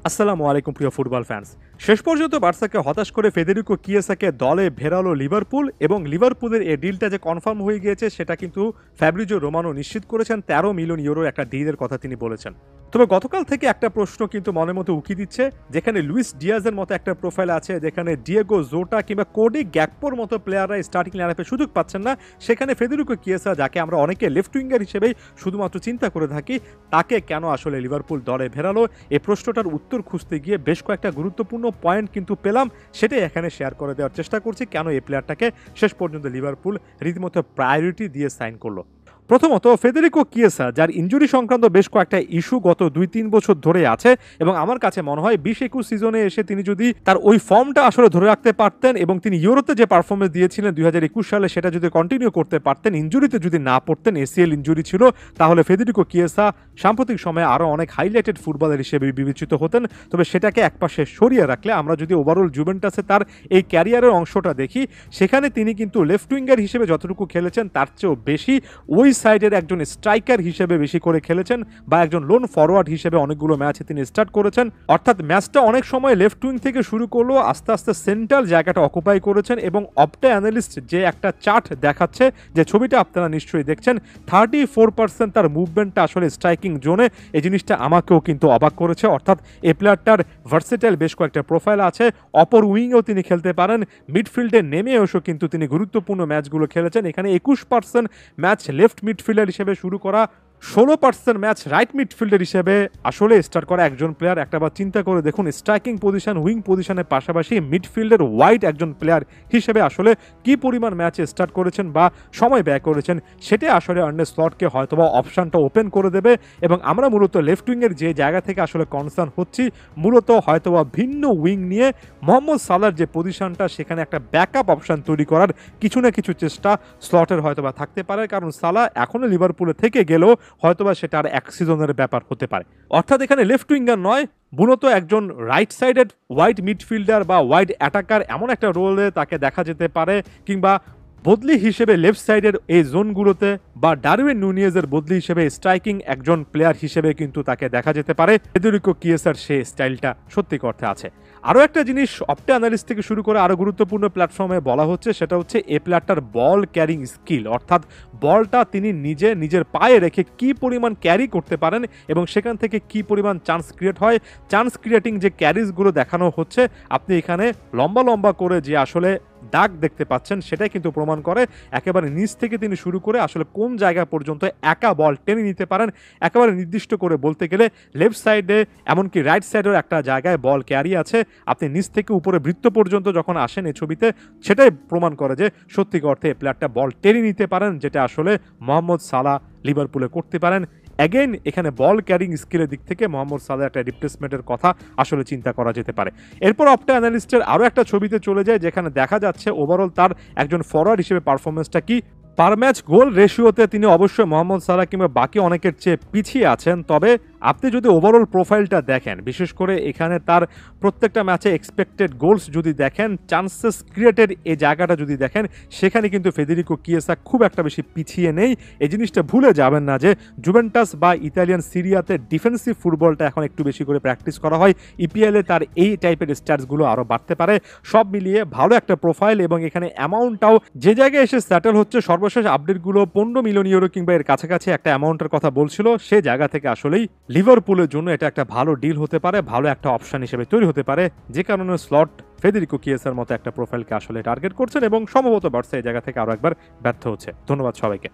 আসসালামু আলাইকুম প্রিয় ফুটবল ফ্যান্স। শেষ পর্যন্ত বার্সাকে হতাশ করে ফেদেরিকো কিয়েসাকে দলে ভেরালো লিভারপুল এবং লিভারপুলের এই ডিলটা যে কনফার্ম হয়ে গিয়েছে সেটা কিন্তু ফ্যাব্রিজো রোমানো নিশ্চিত করেছেন। 13 মিলিয়ন ইউরোর একটা ডিলের কথা তিনি বলেছেন। তবে গতকাল থেকে একটা প্রশ্ন কিন্তু মনের মতো উকি দিচ্ছে, যেখানে লুইস ডিয়াজের মতো একটা প্রোফাইল আছে, যেখানে ডিয়েগো জোটা কিংবা কোডি গ্যাকপোর মতো প্লেয়াররা স্টার্টিং লাইনআপে সুযোগ পাচ্ছেন না, সেখানে ফেদেরিকো কিয়েসা, যাকে আমরা অনেকে লেফট উইঙ্গার হিসেবেই শুধুমাত্র চিন্তা করে থাকি, তাকে কেন আসলে লিভারপুল দলে ভেরালো? এই প্রশ্নটার উত্তর খুঁজতে গিয়ে বেশ কয়েকটা গুরুত্বপূর্ণ পয়েন্ট কিন্তু পেলাম, সেটাই এখানে শেয়ার করে দেওয়ার চেষ্টা করছি কেন এই প্লেয়ারটাকে শেষ পর্যন্ত লিভারপুল রীতিমতো প্রায়োরিটি দিয়ে সাইন করলো। প্রথমত, ফেদেরিকো কিয়েসা, যার ইনজুরি সংক্রান্ত বেশ কয়েকটা ইস্যু গত 2-3 বছর ধরে আছে, এবং আমার কাছে মনে হয় 20-21 সিজনে এসে তিনি যদি তার ওই ফর্মটা আসলে ধরে রাখতে পারতেন এবং তিনি ইউরোতে যে পারফরমেন্স দিয়েছিলেন 2021 সালে সেটা যদি কন্টিনিউ করতে পারতেন, ইনজুরিতে যদি না পড়তেন, এসিএল ইনজুরি ছিল, তাহলে ফেদেরিকো কিয়েসা সাম্প্রতিক সময়ে আরও অনেক হাইলাইটেড ফুটবলার হিসেবে বিবেচিত হতেন। তবে সেটাকে একপাশে সরিয়ে রাখলে আমরা যদি ওভারঅল জুভেন্টাসে তার এই ক্যারিয়ারের অংশটা দেখি, সেখানে তিনি কিন্তু লেফট উইঙ্গার হিসেবে যতটুকু খেলেছেন তার চেয়েও বেশি ওই সাইডের একজন স্ট্রাইকার হিসেবে বেশি করে খেলেছেন, বা একজন লোন ফরওয়ার্ড হিসেবে অনেকগুলো ম্যাচে তিনি স্টার্ট করেছেন। অর্থাৎ ম্যাচটা অনেক সময় লেফট উইং থেকে শুরু করলেও আস্তে আস্তে সেন্ট্রাল জায়গাটা অকুপাই করেছেন, এবং অপটা অ্যানালিস্ট যে একটা চার্ট দেখাচ্ছে, যে ছবিটা আপনারা নিশ্চয়ই দেখছেন, 34% তার মুভমেন্টটা আসলে স্ট্রাইকিং জোনে। এই জিনিসটা আমাকেও কিন্তু অবাক করেছে। অর্থাৎ এই প্লেয়ারটার ভার্সেটাইল বেশ কয়েকটা প্রোফাইল আছে, অপর উইংয়েও তিনি খেলতে পারেন, মিডফিল্ডে নেমে এসেও কিন্তু তিনি গুরুত্বপূর্ণ ম্যাচগুলো খেলেছেন। এখানে 21% ম্যাচ লেফট মিডফিল্ডার হিসেবে শুরু করা, 16% ম্যাচ রাইট মিডফিল্ডার হিসেবে আসলে স্টার্ট করা একজন প্লেয়ার। একটাবার চিন্তা করে দেখুন, স্ট্রাইকিং পজিশন, উইং পজিশনের পাশাপাশি মিডফিল্ডের ওয়াইড একজন প্লেয়ার হিসেবে আসলে কি পরিমাণ ম্যাচে স্টার্ট করেছেন বা সময় ব্যয় করেছেন, সেটা আসলে আর্নে স্লটকে হয়তোবা অপশানটা ওপেন করে দেবে। এবং আমরা মূলত লেফট উইংয়ের যে জায়গা থেকে আসলে কনসার্ন হচ্ছি, মূলত হয়তোবা ভিন্ন উইং নিয়ে মোহাম্মদ সালার যে পজিশনটা, সেখানে একটা ব্যাকআপ অপশান তৈরি করার কিছু না কিছু চেষ্টা স্লটের হয়তোবা থাকতে পারে, কারণ সালা এখনও লিভারপুলে থেকে গেলেও হয়তোবা সেটা আর এক সিজনের ব্যাপার হতে পারে। অর্থাৎ এখানে লেফট উইঙ্গার নয়, মূলত একজন রাইট সাইডেড ওয়াইড মিডফিল্ডার বা ওয়াইড অ্যাটাকার, এমন একটা রোলে তাকে দেখা যেতে পারে, কিংবা বদলি হিসেবে লেফট সাইডের এই জোনগুলোতে, বা ডারউইন নুনিয়েজের বদলি হিসেবে স্ট্রাইকিং একজন প্লেয়ার হিসেবে কিন্তু তাকে দেখা যেতে পারে। ফেদেরিকো কিয়েসার সেই স্টাইলটা সত্যি অর্থে আছে। আরও একটা জিনিস অপটা অ্যানালিস্ট থেকে শুরু করে আরও গুরুত্বপূর্ণ প্ল্যাটফর্মে বলা হচ্ছে, সেটা হচ্ছে এই প্লেয়ারটার বল ক্যারিং স্কিল, অর্থাৎ বলটা তিনি নিজের পায়ে রেখে কি পরিমাণ ক্যারি করতে পারেন এবং সেখান থেকে কি পরিমাণ চান্স ক্রিয়েট হয়। চান্স ক্রিয়েটিং যে ক্যারিজগুলো দেখানো হচ্ছে, আপনি এখানে লম্বা লম্বা করে যে আসলে দাগ দেখতে পাচ্ছেন, সেটাই কিন্তু প্রমাণ করে একেবারে নিচ থেকে তিনি শুরু করে আসলে কোন জায়গা পর্যন্ত একা বল টেনে নিতে পারেন। একেবারে নির্দিষ্ট করে বলতে গেলে লেফট সাইডে এমনকি রাইট সাইডের একটা জায়গায় বল ক্যারি আছে, আপনি নিচ থেকে উপরে বৃত্ত পর্যন্ত যখন আসেন এই ছবিতে, সেটাই প্রমাণ করে যে সত্যিকার অর্থে এই প্লেয়ারটা বল টেনে নিতে পারেন, যেটা আসলে মোহাম্মদ সালাহ লিভারপুলে করতে পারেন। অ্যাগেন এখানে বল ক্যারিং স্কিলের দিক থেকে মোহাম্মদ সালাহ একটা রিপ্লেসমেন্টের কথা আসলে চিন্তা করা যেতে পারে। এরপর অপটা অ্যানালিস্টের আরও একটা ছবিতে চলে যায়, যেখানে দেখা যাচ্ছে ওভারঅল তার একজন ফরওয়ার্ড হিসেবে পারফরমেন্সটা কি। পার ম্যাচ গোল রেশিওতে তিনি অবশ্যই মোহাম্মদ সালাহ কিংবা বাকি অনেকের চেয়ে পিছিয়ে আছেন, তবে আপনি যদি ওভারঅল প্রোফাইলটা দেখেন, বিশেষ করে এখানে তার প্রত্যেকটা ম্যাচে এক্সপেক্টেড গোলস যদি দেখেন, চান্সেস ক্রিয়েটেড এই জায়গাটা যদি দেখেন, সেখানে কিন্তু ফেদেরিকো কিয়েসা খুব একটা বেশি পিছিয়ে নেই। এই জিনিসটা ভুলে যাবেন না যে জুভেন্টাস বা ইতালিয়ান সিরিয়াতে ডিফেন্সিভ ফুটবলটা এখন একটু বেশি করে প্র্যাকটিস করা হয়, ইপিএলে তার এই টাইপের স্ট্যাটসগুলো আরও বাড়তে পারে। সব মিলিয়ে ভালো একটা প্রোফাইল, এবং এখানে অ্যামাউন্টটাও যে জায়গায় এসে সেটেল হচ্ছে, সর্বশেষ আপডেটগুলো 15 মিলিয়ন ইউরো কিংবা এর কাছাকাছি একটা অ্যামাউন্টের কথা বলছিল, সেই জায়গা থেকে আসলেই লিভারপুলের জন্য এটা একটা ভালো ডিল হতে পারে, ভালো একটা অপশন হিসেবে তৈরি হতে পারে, যে কারণে স্লট ফেদেরিকো কিয়েসার মতো একটা প্রোফাইলকে আসলে টার্গেট করছেন, এবং সম্ভবত বার্সা এই জায়গা থেকে আরও একবার ব্যর্থ হচ্ছে। ধন্যবাদ সবাইকে।